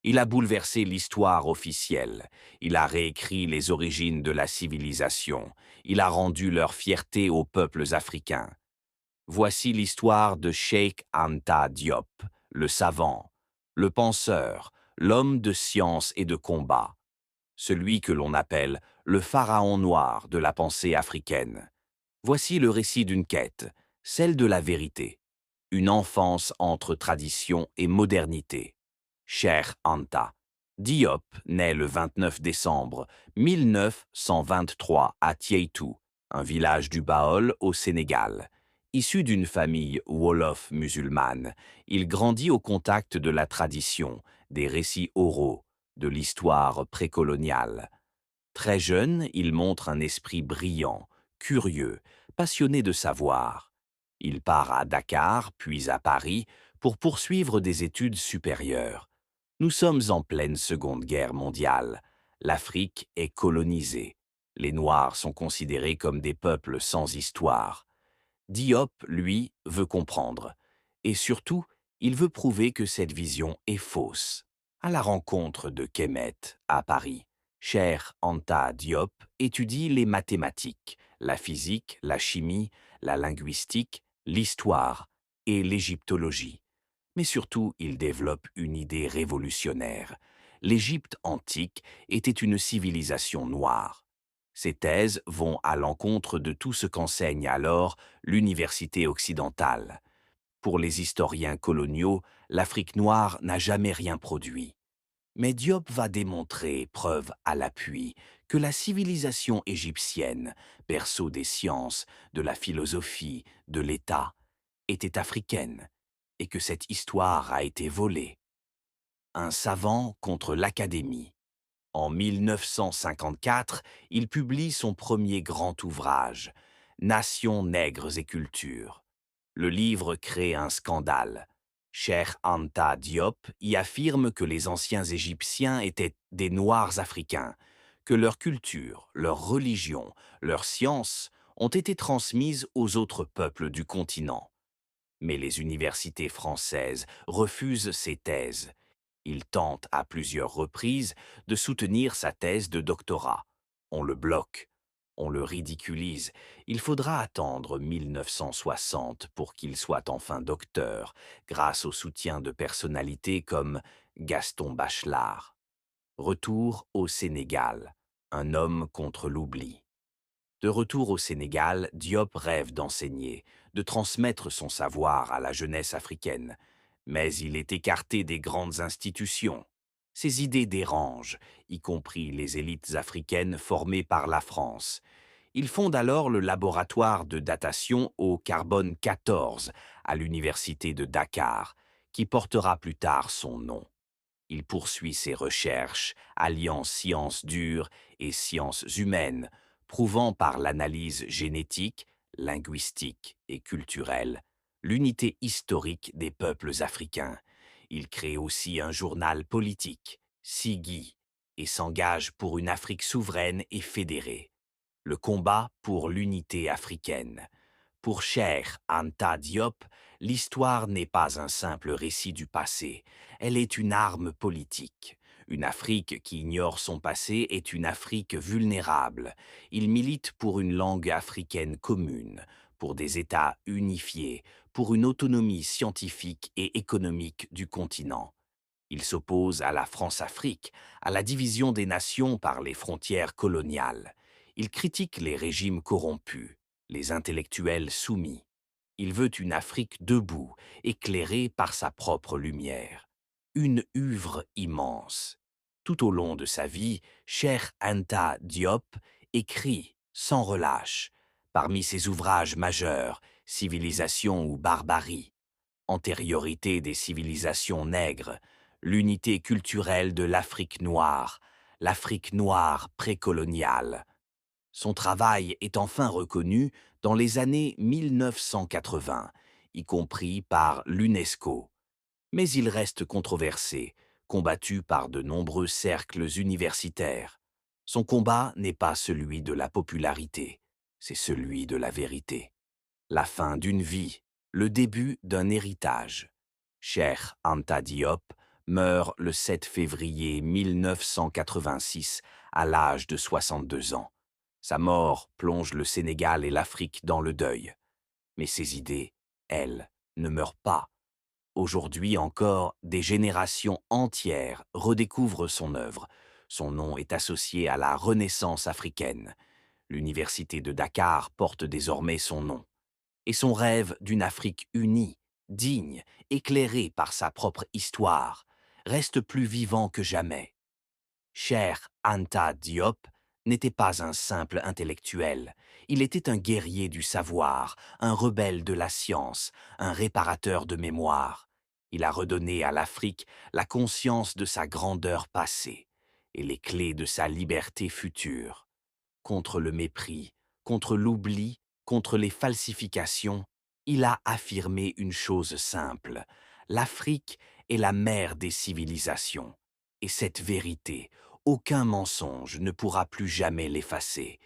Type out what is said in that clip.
Il a bouleversé l'histoire officielle. Il a réécrit les origines de la civilisation. Il a rendu leur fierté aux peuples africains. Voici l'histoire de Cheikh Anta Diop, le savant, le penseur, l'homme de science et de combat, celui que l'on appelle le pharaon noir de la pensée africaine. Voici le récit d'une quête, celle de la vérité, une enfance entre tradition et modernité. Cheikh Anta Diop naît le 29 décembre 1923 à Tiétou, un village du Baol au Sénégal. Issu d'une famille wolof musulmane, il grandit au contact de la tradition, des récits oraux, de l'histoire précoloniale. Très jeune, il montre un esprit brillant, curieux, passionné de savoir. Il part à Dakar, puis à Paris, pour poursuivre des études supérieures. Nous sommes en pleine Seconde Guerre mondiale. L'Afrique est colonisée. Les Noirs sont considérés comme des peuples sans histoire. Diop, lui, veut comprendre. Et surtout, il veut prouver que cette vision est fausse. À la rencontre de Kemet, à Paris, Cheikh Anta Diop étudie les mathématiques, la physique, la chimie, la linguistique, l'histoire et l'égyptologie. Mais surtout, il développe une idée révolutionnaire. L'Égypte antique était une civilisation noire. Ces thèses vont à l'encontre de tout ce qu'enseigne alors l'université occidentale. Pour les historiens coloniaux, l'Afrique noire n'a jamais rien produit. Mais Diop va démontrer, preuve à l'appui, que la civilisation égyptienne, berceau des sciences, de la philosophie, de l'État, était africaine, et que cette histoire a été volée. Un savant contre l'académie. En 1954, il publie son premier grand ouvrage, Nations, nègres et culture. Le livre crée un scandale. Cheikh Anta Diop y affirme que les anciens Égyptiens étaient des Noirs africains, que leur culture, leur religion, leur science ont été transmises aux autres peuples du continent. Mais les universités françaises refusent ces thèses. Il tente à plusieurs reprises de soutenir sa thèse de doctorat. On le bloque, on le ridiculise. Il faudra attendre 1960 pour qu'il soit enfin docteur, grâce au soutien de personnalités comme Gaston Bachelard. Retour au Sénégal, un homme contre l'oubli. De retour au Sénégal, Diop rêve d'enseigner, de transmettre son savoir à la jeunesse africaine. Mais il est écarté des grandes institutions. Ses idées dérangent, y compris les élites africaines formées par la France. Il fonde alors le laboratoire de datation au carbone 14 à l'université de Dakar, qui portera plus tard son nom. Il poursuit ses recherches, alliant sciences dures et sciences humaines, prouvant par l'analyse génétique, linguistique et culturelle l'unité historique des peuples africains. Il crée aussi un journal politique, Siggi, et s'engage pour une Afrique souveraine et fédérée. Le combat pour l'unité africaine. Pour Cheikh Anta Diop, l'histoire n'est pas un simple récit du passé, elle est une arme politique. Une Afrique qui ignore son passé est une Afrique vulnérable. Il milite pour une langue africaine commune, pour des États unifiés, pour une autonomie scientifique et économique du continent. Il s'oppose à la France-Afrique, à la division des nations par les frontières coloniales. Il critique les régimes corrompus, les intellectuels soumis. Il veut une Afrique debout, éclairée par sa propre lumière. Une œuvre immense. Tout au long de sa vie, Cheikh Anta Diop écrit sans relâche. Parmi ses ouvrages majeurs, Civilisation ou barbarie, Antériorité des civilisations nègres, l'unité culturelle de l'Afrique noire précoloniale. Son travail est enfin reconnu dans les années 1980, y compris par l'UNESCO. Mais il reste controversé, combattu par de nombreux cercles universitaires. Son combat n'est pas celui de la popularité, c'est celui de la vérité. La fin d'une vie, le début d'un héritage. Cheikh Anta Diop meurt le 7 février 1986 à l'âge de 62 ans. Sa mort plonge le Sénégal et l'Afrique dans le deuil. Mais ses idées, elles, ne meurent pas. Aujourd'hui encore, des générations entières redécouvrent son œuvre. Son nom est associé à la Renaissance africaine. L'université de Dakar porte désormais son nom. Et son rêve d'une Afrique unie, digne, éclairée par sa propre histoire, reste plus vivant que jamais. Cheikh Anta Diop n'était pas un simple intellectuel, il était un guerrier du savoir, un rebelle de la science, un réparateur de mémoire. Il a redonné à l'Afrique la conscience de sa grandeur passée et les clés de sa liberté future. Contre le mépris, contre l'oubli, contre les falsifications, il a affirmé une chose simple: l'Afrique est la mère des civilisations. Et cette vérité, aucun mensonge ne pourra plus jamais l'effacer.